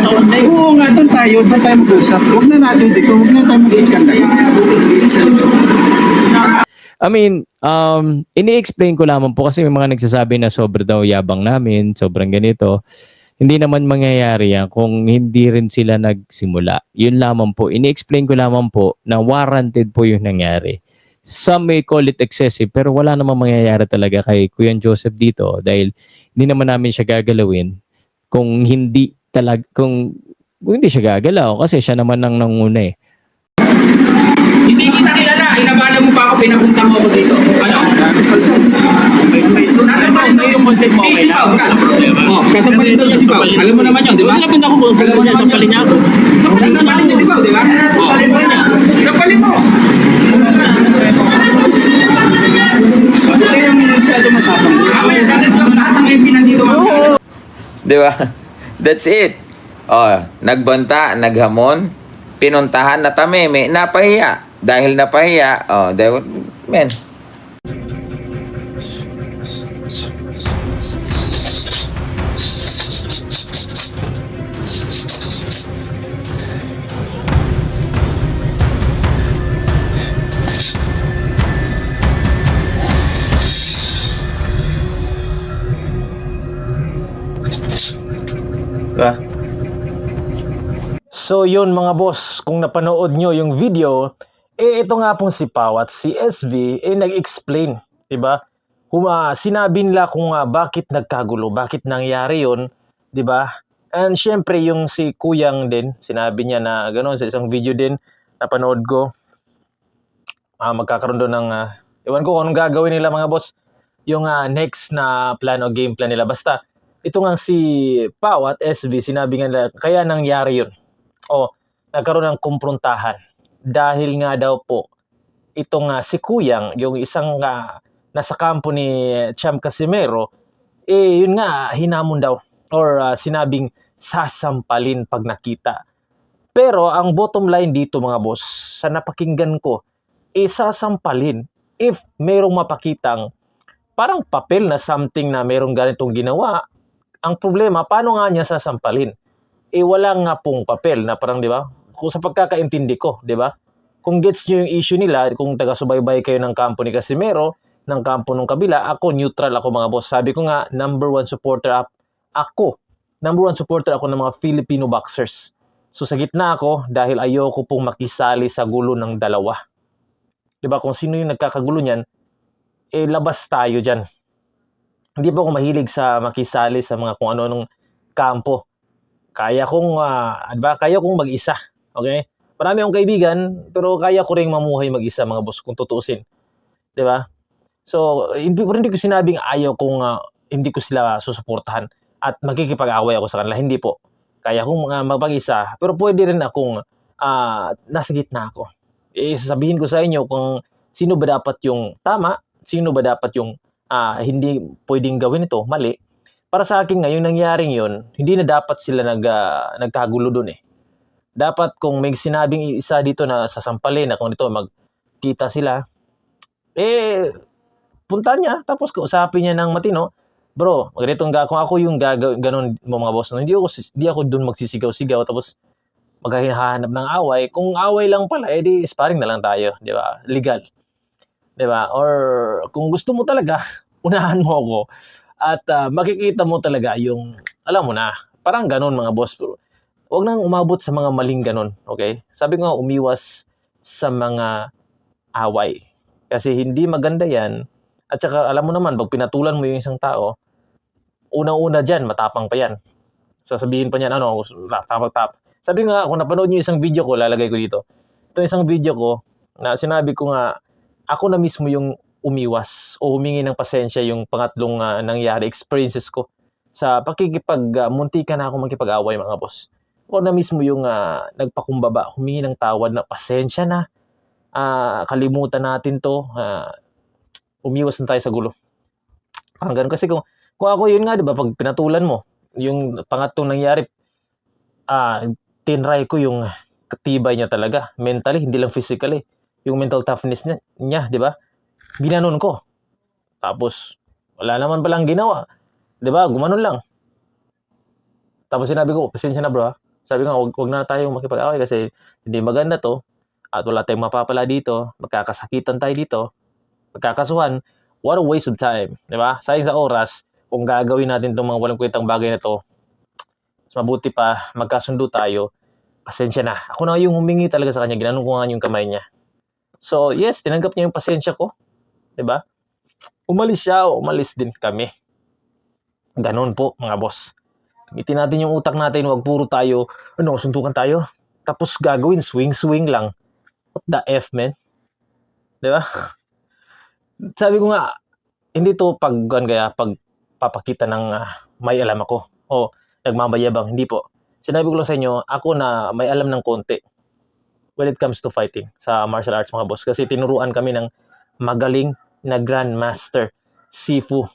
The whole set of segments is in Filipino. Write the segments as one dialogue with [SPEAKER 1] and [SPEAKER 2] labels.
[SPEAKER 1] Sa online. Oo nga, doon tayo mag-usap. Huwag na natin dito, huwag na tayo mag-iskandal.
[SPEAKER 2] I mean, ini-explain ko lamang po kasi may mga nagsasabi na sobrang daw yabang namin, sobrang ganito. Hindi naman mangyayari yan kung hindi rin sila nagsimula. Yun lamang po. Ini-explain ko lamang po na warranted po yung nangyari. Some may call it excessive pero wala namang mangyayari talaga kay Kuya Joseph dito dahil hindi naman namin siya gagalawin kung hindi kung hindi siya gagalaw kasi siya naman ang nanguna eh.
[SPEAKER 3] Hindi kita kilala, inabala mo pa ako, pinapunta mo ako dito. Ano? Sasampalin daw yung content mo, okay na? Oh, sasampalin daw niya si Pao. Alam mo naman yun, di ba?
[SPEAKER 1] Wala ako kung sasampalin niya, sampalin niya ako.
[SPEAKER 3] Sasampalin niya si Pao, di ba? Oh, sampalin mo.
[SPEAKER 1] Ito yung masyado matapang.
[SPEAKER 3] Mamaya, dati lahat ng MP nandito mamaya.
[SPEAKER 4] Di ba? That's it. Oh, nagbanta, naghamon, pinuntahan na tameme, napahiya. Dahil napahiya, men.
[SPEAKER 5] So yun mga boss, kung napanood nyo yung video, ito nga pong si Pao at si SV nag-explain, 'di ba? Sinabi nila kung bakit nagkagulo, bakit nangyari yun, 'di ba? And syempre yung si Kuyang din, sinabi niya na gano'n sa isang video din napanood ko. Magkakaroon doon ng ewan ko kung anong gagawin nila mga boss, yung next na plan o game plan nila. Basta ito nga si Pao at SV, sinabi nga nila kaya nangyari yun. Nagkaroon ng kumprontahan dahil nga daw po itong si Kuyang, yung isang nasa kampo ni Cham Casimero, yun nga hinamon daw or sinabing sasampalin pag nakita. Pero ang bottom line dito mga boss, sa napakinggan ko, sasampalin if merong mapakitang parang papel na something na merong ganitong ginawa. Ang problema, paano nga niya sasampalin? Wala nga pong papel na parang, di ba? Kung sa pagkakaintindi ko, di ba? Kung gets nyo yung issue nila, kung taga-subaybay kayo ng kampo ni Casimero, ng kampo ng kabila, ako neutral ako mga boss. Sabi ko nga, number one supporter ako ng mga Filipino boxers. So sa gitna ako, dahil ayoko pong makisali sa gulo ng dalawa. Di ba? Kung sino yung nagkakagulo niyan, labas tayo dyan. Hindi po ako mahilig sa makisali sa mga kung ano-anong kampo. Kaya kong mag-isa. Okay? Marami akong kaibigan, pero kaya ko ring mamuhay mag-isa mga boss kung tutuusin. 'Di ba? So, hindi ko sinabing hindi ko sila susuportahan at magkikipag-away ako sa kanila. Hindi po. Kaya kong mapag-isa, pero pwede rin akong nasa gitna ako. Sasabihin ko sa inyo kung sino ba dapat yung tama, sino ba dapat yung hindi pwedeng gawin ito, mali. Para sa akin ngayon nangyaring yun, hindi na dapat sila nagkagulo doon eh. Dapat kung may sinabing isa dito na sasampalin na kung dito magkita sila, punta niya, tapos kausapin niya ng matino, bro, kung ako yung ganun mo mga boss, hindi ako doon magsisigaw-sigaw, tapos maghahanap ng away. Kung away lang pala, di sparring na lang tayo, di ba? Legal. Di ba? Or kung gusto mo talaga, unahan mo ako. At makikita mo talaga yung, alam mo na, parang ganun mga boss. Pero huwag nang umabot sa mga maling ganun, okay? Sabi ko nga, umiwas sa mga away. Kasi hindi maganda yan. At saka alam mo naman, pag pinatulan mo yung isang tao, unang-una dyan, matapang pa yan. Sasabihin pa niyan, tap. Sabi nga, kung napanood niyo isang video ko, lalagay ko dito. Ito isang video ko, na sinabi ko nga, ako na mismo yung umiwas o humingi ng pasensya yung pangatlong nangyari experiences ko sa muntika na ako makipag-away mga boss. Ako na mismo yung nagpakumbaba, humingi ng tawad na pasensya na, kalimutan natin to, umiwas na tayo sa gulo. Parang ganun kasi kung ako yun nga, di ba, pag pinatulan mo, yung pangatlong nangyari, tinry ko yung katibay niya talaga, mentally, hindi lang physically, yung mental toughness niya, di ba? Ginanon ko. Tapos, wala naman palang ginawa. 'Di ba? Gumanon lang. Tapos sinabi ko, pasensya na bro ha. Sabi ko, wag na tayo makipag-away kasi hindi maganda to. At wala tayong mapapala dito. Magkakasakitan tayo dito. Magkakasuhan. What a waste of time. Di ba? Sayang sa oras, kung gagawin natin itong mga walang kwentang bagay na to, mas mabuti pa, magkasundo tayo. Pasensya na. Ako na yung humingi talaga sa kanya. Ginanong ko nga yung kamay niya. So, yes, tinanggap niya yung pasensya ko. Di ba? Umalis siya, umalis din kami. Ganon po, mga boss. Gamitin natin yung utak natin, wag puro tayo, suntukan tayo. Tapos gagawin, swing-swing lang. What the F, man? Di ba? Sabi ko nga, hindi to pag papakita ng may alam ako. O nagmamayabang, hindi po. Sinabi ko lang sa inyo, ako na may alam ng konti when it comes to fighting sa martial arts, mga boss. Kasi tinuruan kami ng magaling na Grandmaster Sifu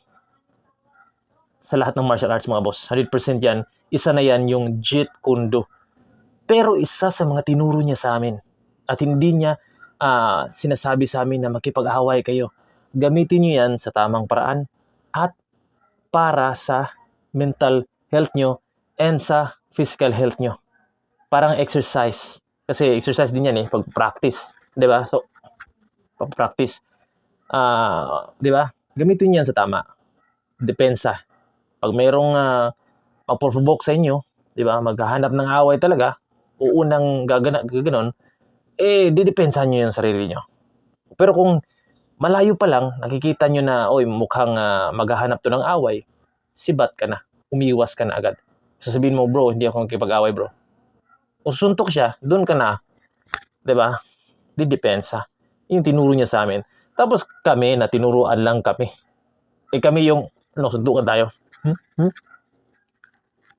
[SPEAKER 5] sa lahat ng martial arts, mga boss. 100% yan. Isa na yan yung Jeet Kune Do. Pero isa sa mga tinuro niya sa amin at hindi niya sinasabi sa amin na makipag-away kayo. Gamitin niyo yan sa tamang paraan at para sa mental health nyo and sa physical health nyo. Parang exercise. Kasi exercise din yan pag-practice. Diba? So, pag-practice. Diba? Gamitin niyo yan sa tama. Depensa. Pag mayroong mag-provoke sa inyo, diba? Maghahanap ng away talaga, uunang gaganon, didepensahan nyo yung sarili nyo. Pero kung malayo pa lang, nakikita nyo na, mukhang maghahanap to ng away, sibat ka na. Umiwas ka na agad. Sasabihin mo, bro, hindi ako makipag-away, bro. Kung suntok siya, doon ka na. Diba? Didepensa. Yung tinuro niya sa amin. Tapos kami, na tinuruan lang kami. Kami yung, suntukan tayo.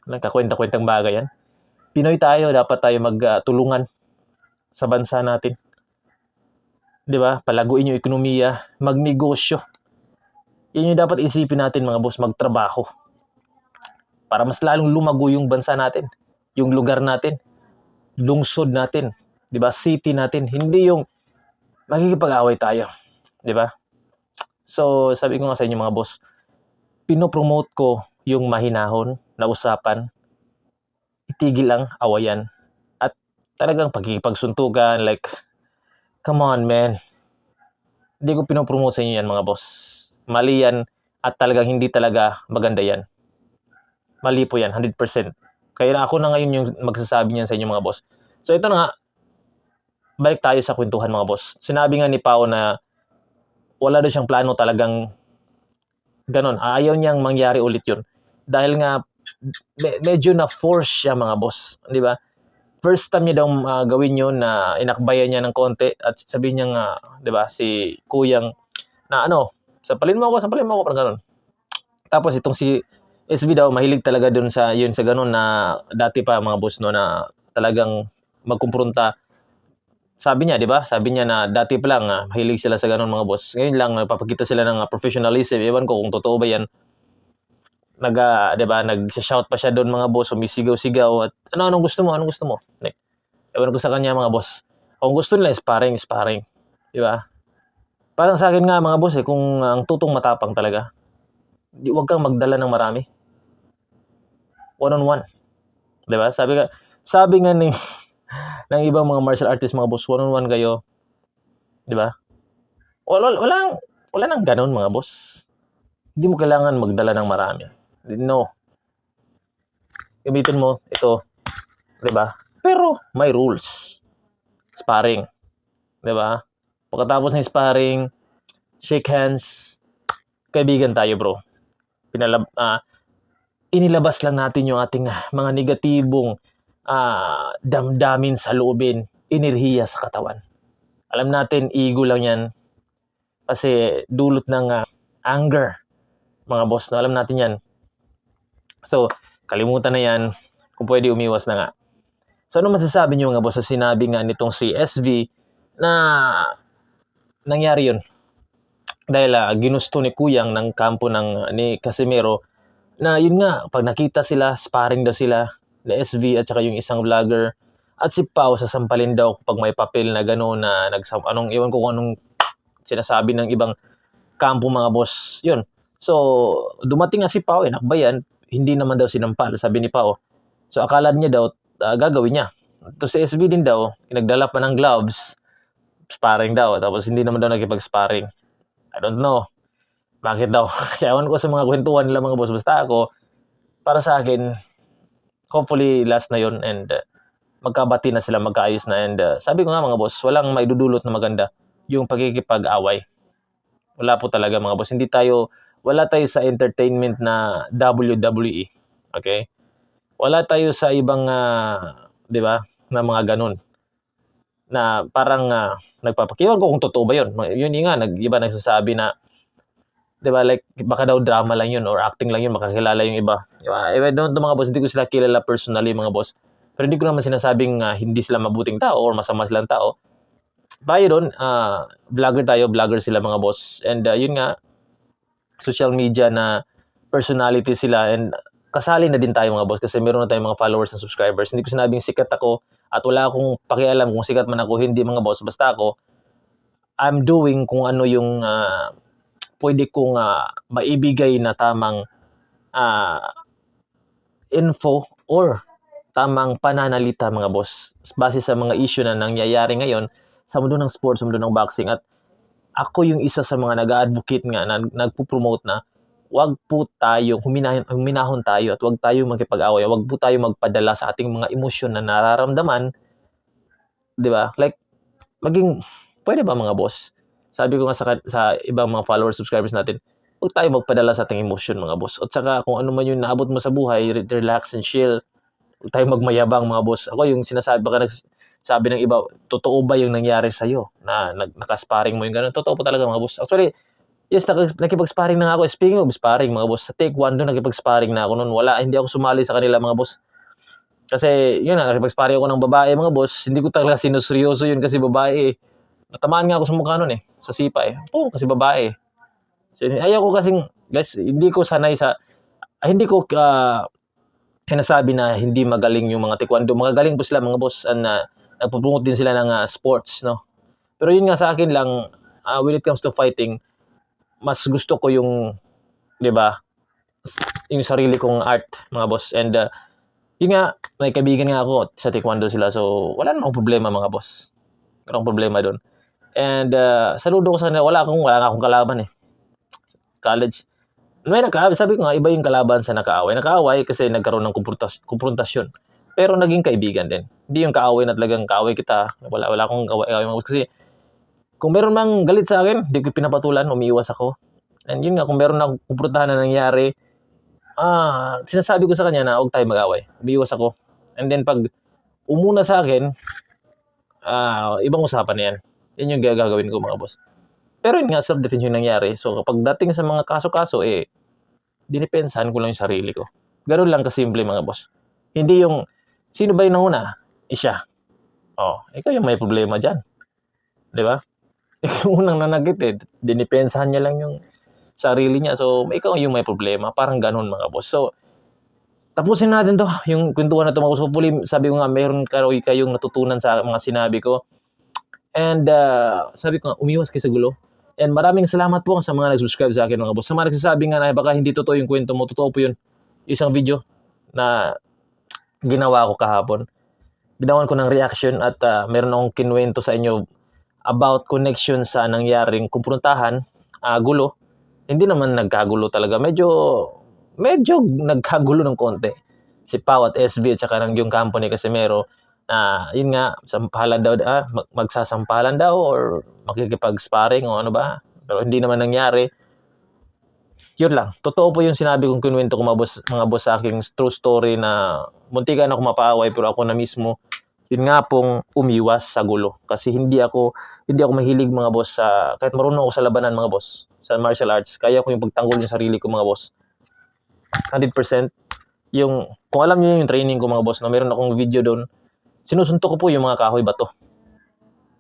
[SPEAKER 5] Nagkakwenta-kwentang bagay yan. Pinoy tayo, dapat tayo magtulungan sa bansa natin. Di ba? Palaguin yung ekonomiya, magnegosyo. Yan yung dapat isipin natin, mga boss, magtrabaho. Para mas lalong lumago yung bansa natin, yung lugar natin, lungsod natin, di ba? City natin. Hindi yung makikipag-away tayo. Di ba? So, sabi ko nga sa inyo, mga boss, pinopromote ko yung mahinahon na usapan, itigil ang awayan, at talagang pagkikipagsuntugan, like, come on, man. Hindi ko pinopromote sa inyo yan, mga boss. Mali yan, at talagang hindi talaga maganda yan. Mali po yan, 100%. Kaya ako na ngayon yung magsasabi niyan sa inyo, mga boss. So, ito na nga, balik tayo sa kwentuhan, mga boss. Sinabi nga ni Pao na wala daw siyang plano talagang ganon. Ayaw niyang mangyari ulit yun. Dahil nga, medyo na-force siya, mga boss. Di ba? First time niya daw gawin yun na inakbayan niya ng konti at sabihin niya nga, di ba, si Kuyang na sampalin mo ako, parang ganon. Tapos itong si SB daw, mahilig talaga dun sa ganon na dati pa, mga boss, na talagang magkumpronta. Sabi niya, di ba? Sabi niya na dati pa lang, mahilig sila sa ganon, mga boss. Ngayon lang, nagpapakita sila ng professionalism. Ewan ko kung totoo ba yan. Di ba, nag-shout pa siya doon, mga boss, sumisigaw-sigaw at anong gusto mo? Like, ewan ko sa kanya, mga boss. Kung gusto nila, sparring. Di ba? Parang sa akin nga, mga boss, kung ang tutong matapang talaga, huwag kang magdala ng marami. One-on-one. Di ba? Sabi nga ng ibang mga martial artists, mga boss, one-on-one kayo. Di ba? Wala nang ganon, mga boss. Hindi mo kailangan magdala ng marami. No. Gamitin mo ito, 'di ba? Pero may rules. Sparring, 'di ba? Pagkatapos ng sparring, shake hands, kaibigan tayo, bro. Inilabas lang natin yung ating mga negatibong damdamin sa loobin, enerhiya sa katawan. Alam natin, ego lang yan. Kasi dulot ng anger, mga boss, na alam natin yan. So, kalimutan na yan. Kung pwede, umiwas na nga. So, ano masasabi niyo, mga boss, sa sinabi nga nitong si SV na nangyari yun? Dahil ginusto ni Kuyang ng kampo ni Casimero na yun nga, pag nakita sila, sparring daw sila, na SV at saka yung isang vlogger, at si Pao sasampalin daw pag may papel na gano'n na iwan ko kung anong sinasabi ng ibang kampo, mga boss. Yun. So, dumating nga si Pao, nakbayan, hindi naman daw sinampal. Sabi ni Pao, So akala niya daw gagawin niya. To si SB din daw, nagdala pa ng gloves, sparring daw, tapos hindi naman daw nakipag-sparring. I don't know. Bakit daw? Kaya ewan ko sa mga kwentuhan nila mga boss. Basta ako, para sa akin, hopefully last na yon and magkabati na sila, magkaayos na. And sabi ko nga mga boss, walang maidudulot na maganda yung pagkikipag-away. Wala po talaga mga boss. Wala tayo sa entertainment na WWE. Okay? Wala tayo sa ibang, di ba, na mga ganun. Na parang nagpapakiwan ko kung totoo ba yun. Yun nga, iba nagsasabi na, di ba, like, baka daw drama lang yun or acting lang yun, makakilala yung iba. Diba? I don't know mga boss, hindi ko sila kilala personally mga boss. Pero hindi ko naman sinasabing hindi sila mabuting tao or masama silang tao. Tayo doon, vlogger sila mga boss. And yun nga, social media na personality sila and kasali na din tayo mga boss kasi meron na tayong mga followers and subscribers. Hindi ko sinabing sikat ako at wala akong pakialam kung sikat man ako, hindi mga boss. Basta ako, I'm doing kung ano yung pwede kong maibigay na tamang info or tamang pananalita mga boss base sa mga issue na nangyayari ngayon sa mundo ng sports, sa mundo ng boxing. At ako yung isa sa mga nag-advocate nga na nagpo-promote na wag po tayo huminahon tayo at wag tayo magkipag-away, wag po tayo magpadala sa ating mga emosyon na nararamdaman, 'di ba? Like pwede ba mga boss? Sabi ko nga sa ibang mga followers, subscribers natin, huwag tayo magpadala sa ating emosyon mga boss. At saka kung ano man yung naabot mo sa buhay, relax and chill. Huwag tayo magmayabang mga boss. Ako yung sinasabi, baka nagsabi ng iba, totoo ba yung nangyari sa'yo na nakasparing mo yung gano'n? Totoo po talaga mga boss. Actually, yes, nakipag-sparring na ako. Speaking of sparring mga boss, sa Taekwondo nakipag-sparring na ako noon. Hindi ako sumali sa kanila mga boss. Kasi yun na, nakipag-sparring ako ng babae mga boss. Hindi ko talaga sinuseryoso yun kasi babae eh. Natamaan nga ako sa mukha nun eh. Sa sipa eh. Oo, kasi babae. So, ayaw ko kasing, guys, hindi ko sanay sa, hindi ko sinasabi na hindi magaling yung mga taekwondo. Magaling po sila mga boss. Nagpo-promote din sila ng sports, no? Pero yun nga sa akin lang, when it comes to fighting, mas gusto ko yung, di ba, yung sarili kong art, mga boss. And yun nga, may kaibigan nga ako sa taekwondo sila. So, wala namang problema mga boss. Walang problema doon. And saludo ko sa kanila, wala akong kalaban eh. College. Sabi ko nga, iba yung kalaban sa nakaaway. Nakaaway kasi nagkaroon ng konfrontasyon. Pero naging kaibigan din. Hindi yung kaaway na talagang kaaway kita. Wala akong kaaway. Kasi kung meron mang galit sa akin, hindi ko pinapatulan, umiiwas ako. And yun nga, kung meron na kumprontahan na nangyari, sinasabi ko sa kanya na huwag tayo mag-away. Umiiwas ako. And then pag umuna sa akin, ibang usapan na yan. Yan yung gagawin ko mga boss. Pero yun nga, self-defense yung nangyari. So kapag dating sa mga kaso-kaso, dinipensahan ko lang yung sarili ko. Ganun lang kasimple mga boss. Hindi yung, sino ba yung nauna? Siya. Ikaw yung may problema dyan. Di ba? Ikaw unang nanagit eh. Dinipensahan niya lang yung sarili niya. So ikaw yung may problema. Parang ganun mga boss. So, tapusin natin to, yung kwentuhan na to mga boss. Hopefully, sabi ko nga, meron kayong natutunan sa mga sinabi ko. And sabi ko nga, umiwas kayo sa gulo. And maraming salamat po sa mga nag-subscribe sa akin mga boss. Sa mga nagsasabi nga na baka hindi totoo yung kwento mo, totoo po yun. Isang video na ginawa ko kahapon. Ginawan ko ng reaction at meron akong kinuwento sa inyo about connection sa nangyaring kumprontahan, gulo. Hindi naman nagkagulo talaga. Medyo nagkagulo ng konti. Si Pau at SB at saka ng yung company kasi meron yun nga, sampalan daw, magsasampalan daw or makikipag-sparring o ano ba. Pero hindi naman nangyari. Yun lang. Totoo po yung sinabi kong kinuwento ko mga boss sa aking true story na muntikan ako mapaaway pero ako na mismo, yun nga pong umiwas sa gulo. Kasi hindi ako mahilig mga boss kahit marunong ako sa labanan mga boss, sa martial arts, kaya ko yung pagtanggol yung sarili ko mga boss. 100%. Kung alam niyo yung training ko mga boss, na meron akong video doon, sinusuntok ko po yung mga kahoy bato.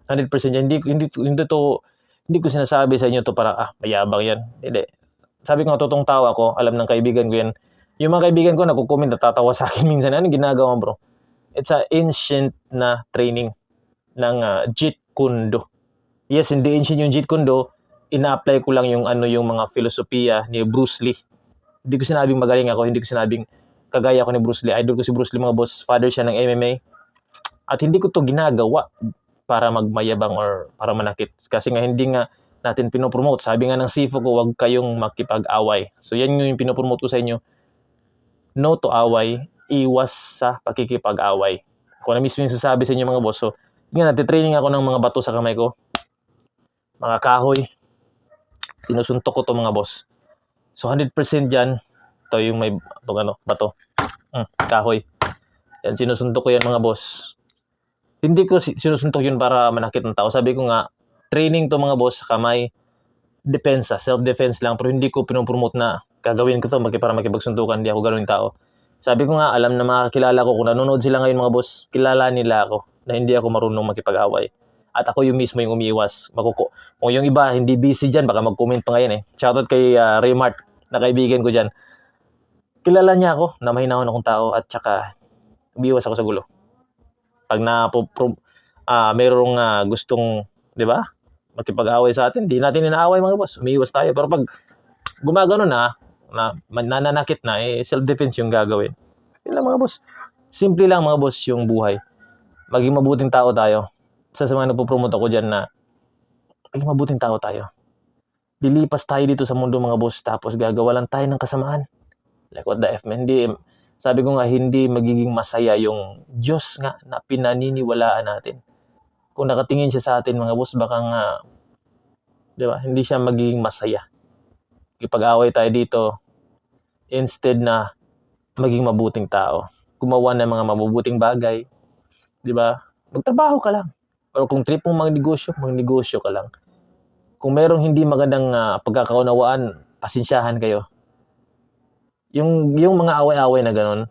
[SPEAKER 5] 100% yan. Hindi ko sinasabi sa inyo to para mayabang yan. Hindi. Sabi ko nga, totoong tawa ko, alam ng kaibigan ko yan. Yung mga kaibigan ko nagko-comment, natatawa sa akin minsan. Ano ginagawa mo, bro? It's an ancient na training ng Jeet Kune Do. Yes, hindi ancient yung Jeet Kune Do. Ina-apply ko lang yung mga filosofiya ni Bruce Lee. Hindi ko sinabing magaling ako, hindi ko sinabing kagaya ko ni Bruce Lee. Idol ko si Bruce Lee mga boss. Father siya ng MMA. At hindi ko to ginagawa para magmayabang or para manakit. Kasi nga hindi nga natin pinopromote. Sabi nga ng sifo ko, huwag kayong makipag-away. So yan yung pinopromote ko sa inyo. No to away, iwas sa pakikipag-away. Kung na mismo yung sasabi sa inyo mga boss. So, nga, natitraining ako ng mga bato sa kamay ko. Mga kahoy. Sinusuntok ko to mga boss. So 100% dyan. Ito yung may bato. Kahoy. Yan, sinusuntok ko yan mga boss. Hindi ko sinusuntok yun para manakit ng tao. Sabi ko nga, training to mga boss sa kamay. Depensa, self-defense lang. Pero hindi ko pinopromote na gagawin ko to para makipagsuntukan. Hindi ako ganun tayo. Sabi ko nga, alam na makakilala ko. Kung nanonood sila ngayon mga boss, kilala nila ako na hindi ako marunong makipag-away. At ako yung mismo yung umiiwas. Kung yung iba hindi busy dyan, baka mag-comment pa ngayon eh. Shoutout kay Raymart, na kaibigan ko dyan. Kilala niya ako na mahinahon akong tao at saka umiiwas ako sa gulo. Pag mayroong gustong, di ba, makipag-away sa atin, di natin inaaway mga boss. Umiiwas tayo. Pero pag gumagano na nananakit na, self-defense yung gagawin. Yun lang mga boss. Simple lang mga boss yung buhay. Maging mabuting tao tayo. Sa mga nagpo-promote ako dyan na maging mabuting tao tayo. Lilipas tayo dito sa mundo mga boss tapos gagawa lang tayo ng kasamaan. Like what the F man. Sabi ko nga hindi magiging masaya yung Diyos nga na pinaniniwalaan natin. Kung nakatingin siya sa atin mga boss baka nga di ba, hindi siya magiging masaya. Ipag-away tayo dito instead na maging mabuting tao. Gumawa ng mga mabubuting bagay. Di ba? Magtrabaho ka lang. O kung trip mong magnegosyo ka lang. Kung merong hindi magandang pagkakaunawaan, pasensyahan kayo. Yung mga away-away na ganun,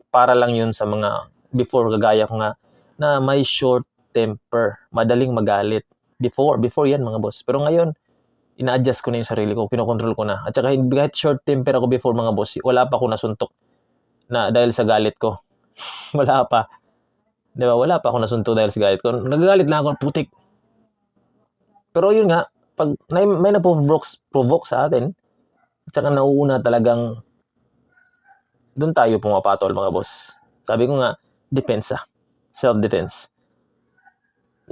[SPEAKER 5] para lang yun sa mga before, kagaya ko nga, na may short temper, madaling magalit. Before yan mga boss. Pero ngayon, ina-adjust ko na yung sarili ko, kinokontrol ko na. At saka kahit short temper ako before mga boss, wala pa ako nasuntok na dahil sa galit ko. Wala pa. Diba? Wala pa ako nasuntok dahil sa galit ko. Nagagalit na ako, putik. Pero yun nga, pag may na-provoke sa atin, at saka nauuna talagang doon tayo pumapatol mga boss. Sabi ko nga, depensa. Self-defense.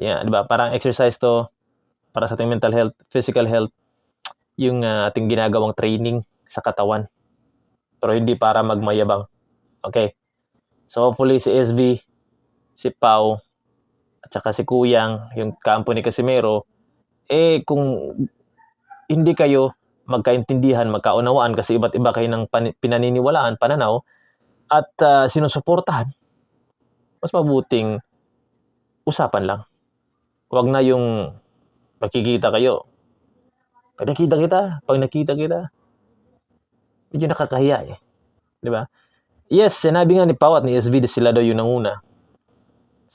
[SPEAKER 5] Yeah, diba? Parang exercise to para sa ating mental health, physical health, yung ating ginagawang training sa katawan. Pero hindi para magmayabang. Okay? So hopefully si SB, si Pau, at saka si Kuyang, yung kampo ni Casimero, kung hindi kayo magkaintindihan, magkaunawaan, kasi iba't iba kayo ng pinaniniwalaan, pananaw, at sinusuportahan, mas mabuting usapan lang. Huwag na yung makikita kayo. Pag nakita kita, medyo nakakahiya eh. Di ba? Yes, sinabi nga ni Pau at ni SB sila daw yung nanguna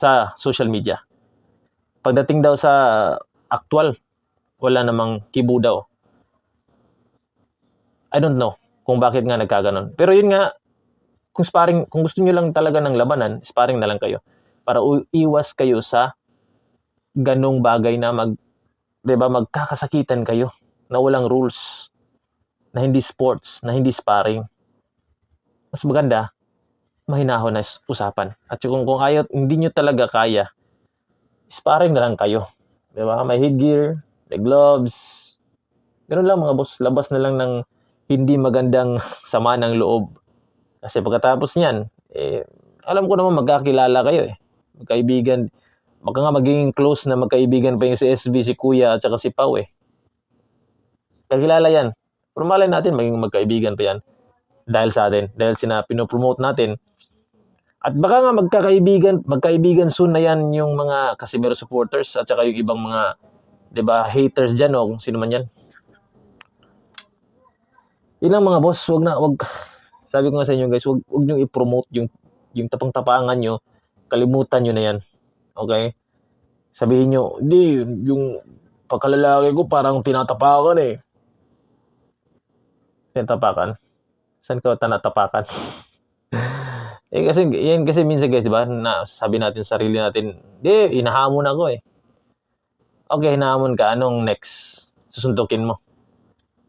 [SPEAKER 5] sa social media. Pagdating daw sa actual, wala namang kibo daw. I don't know kung bakit nga nagkaganon. Pero yun nga, kung gusto nyo lang talaga ng labanan, sparring na lang kayo. Para iwas kayo sa ganong bagay na magkakasakitan kayo na walang rules, na hindi sports, na hindi sparring. Mas maganda, mahinahon na usapan. At kung ayaw, hindi nyo talaga kaya, sparring na lang kayo. Diba? May headgear, may gloves. Ganun lang mga boss. Labas na lang ng hindi magandang sama ng loob. Kasi pagkatapos niyan, alam ko naman magkakilala kayo eh. Magkaibigan. Baka nga magiging close na magkaibigan pa yung si SB, si Kuya, at saka si Pau eh. Kakilala yan. Pero malay natin maging magkaibigan pa yan. Dahil sa atin. Dahil pinopromote natin. At baka nga magkaibigan soon na yan yung mga Casimero supporters at saka yung ibang mga, di ba, haters dyan o kung sino man yan. Yun lang mga boss, sabi ko nga sa inyo guys, wag nyo i-promote yung tapang-tapangan nyo, kalimutan nyo na yan. Okay? Sabihin nyo, hindi, yung pagkalalaki ko parang tinatapakan eh. Tinatapakan? Saan ka tinatapakan? Kasi minsan guys, di ba, sabi natin sa sarili natin, di, hinahamon ako eh. Okay, hinahamon ka, anong next? Susuntukin mo.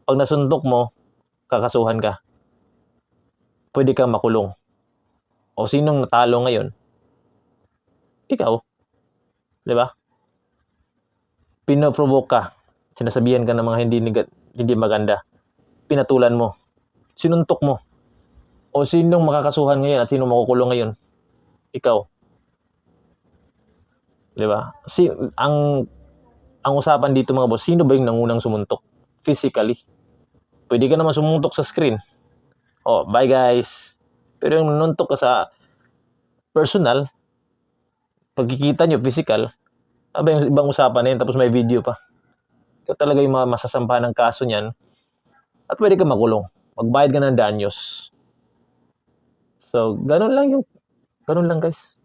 [SPEAKER 5] Pag nasuntok mo, kakasuhan ka. pwede kang makulong. O sinong natalo ngayon? Ikaw. Di ba? Pinoprovoke ka. Sinasabihan ka ng mga hindi maganda. Pinatulan mo. Sinuntok mo. O sinong makakasuhan ngayon at sinong makukulong ngayon? Ikaw. Di ba? Ang usapan dito mga boss, sino ba yung nangunang sumuntok? Physically. Pwede ka naman sumuntok sa screen. Oh, bye guys. Pero yung nanuntok ka sa personal, pagkikita nyo, physical, aba yung ibang usapan na yun, tapos may video pa. Ikaw talaga yung masasampahan ng kaso niyan, at pwede ka makulong. Magbayad ka ng danyos. So, ganun lang guys.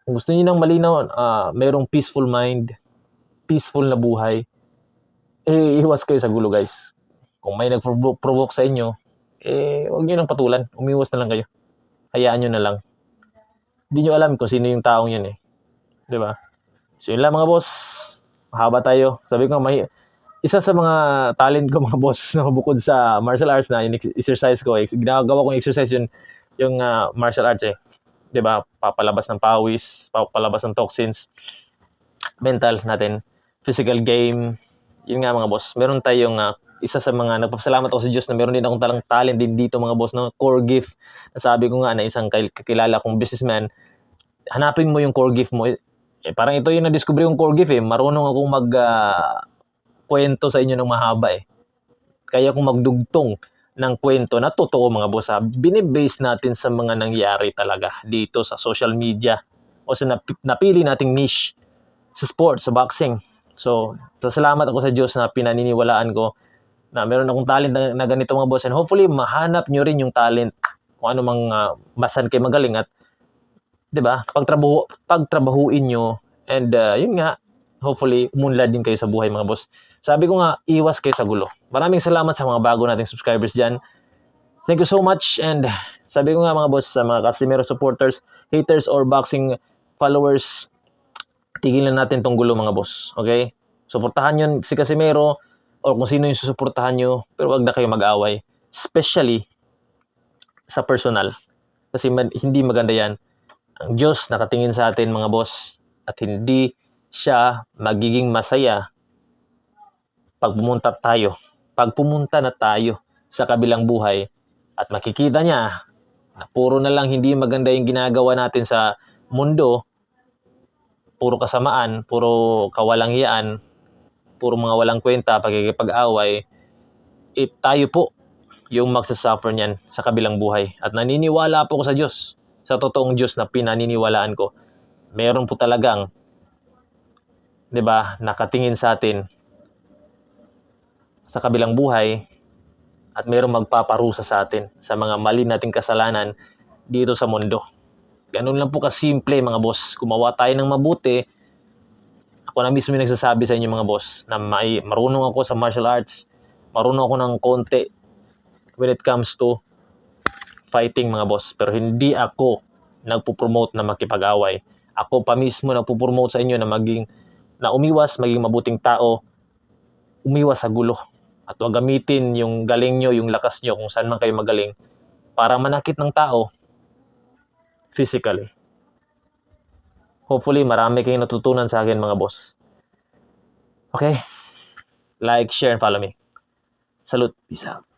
[SPEAKER 5] Kung gusto niyo ng malinaw, mayroong peaceful mind, peaceful na buhay, iwas kayo sa gulo guys. Kung may nag-provoke sa inyo, huwag niyo nang patulan. Umiwas na lang kayo. Hayaan nyo na lang. Hindi nyo alam kung sino yung taong yun eh. Diba? So yun lang mga boss. Mahaba tayo. Sabi ko, isa sa mga talent ko mga boss na bukod sa martial arts na exercise ko, ginagawa kong exercise yung martial arts eh. Diba? Papalabas ng pawis, papalabas ng toxins, mental natin, physical game. Yun nga mga boss. Meron tayong isa sa mga nagpapasalamat ako sa Diyos na meron din akong talang talent din dito mga boss, no? Core gift. Nasabi ko nga na isang kakilala kong businessman, hanapin mo yung core gift mo. Parang ito yung na-discover yung core gift eh. Marunong akong kwento sa inyo ng mahaba eh. Kaya kung magdugtong ng kwento na totoo mga boss, binibase natin sa mga nangyari talaga dito sa social media o sa napili nating niche sa sports, sa boxing. So, salamat ako sa Diyos na pinaniniwalaan ko na meron akong talent na ganito mga boss, and hopefully mahanap nyo rin yung talent kung ano mang basan kayo magaling at 'di ba? Pagtrabahuin nyo, and yun nga, hopefully umunlad din kayo sa buhay mga boss. Sabi ko nga, iwas kayo sa gulo. Maraming salamat sa mga bago nating subscribers diyan. Thank you so much, and sabi ko nga mga boss, sa mga Casimero supporters, haters or boxing followers, tigilan natin tong gulo mga boss. Okay? Suportahan nyo si Casimero o kung sino yung susuportahan nyo, pero wag na kayo mag-away. Especially sa personal. Kasi hindi maganda yan. Ang Diyos nakatingin sa atin mga boss, at hindi siya magiging masaya pag pumunta na tayo sa kabilang buhay at makikita niya na puro na lang hindi maganda yung ginagawa natin sa mundo, puro kasamaan, puro kawalanghiyaan, puro mga walang kwenta, pagkikipag-away, tayo po yung magsasuffer niyan sa kabilang buhay. At naniniwala po ko sa Diyos, sa totoong Diyos na pinaniniwalaan ko. Meron po talagang, 'di ba, nakatingin sa atin sa kabilang buhay at merong magpaparusa sa atin sa mga mali nating kasalanan dito sa mundo. Ganun lang po kasimple mga boss. Gumawa tayo ng mabuti. Ako na mismo yung nagsasabi sa inyo mga boss na marunong ako sa martial arts, marunong ako ng konti when it comes to fighting mga boss, pero hindi ako nagpo-promote na makipag-away. Ako pa mismo nagpo-promote sa inyo na umiwas, maging mabuting tao, umiwas sa gulo, at huwag gamitin yung galing nyo, yung lakas nyo kung saan man kayo magaling para manakit ng tao physically. Hopefully, marami kayong natutunan sa akin mga boss. Okay? Like, share, and follow me. Salute. Peace out.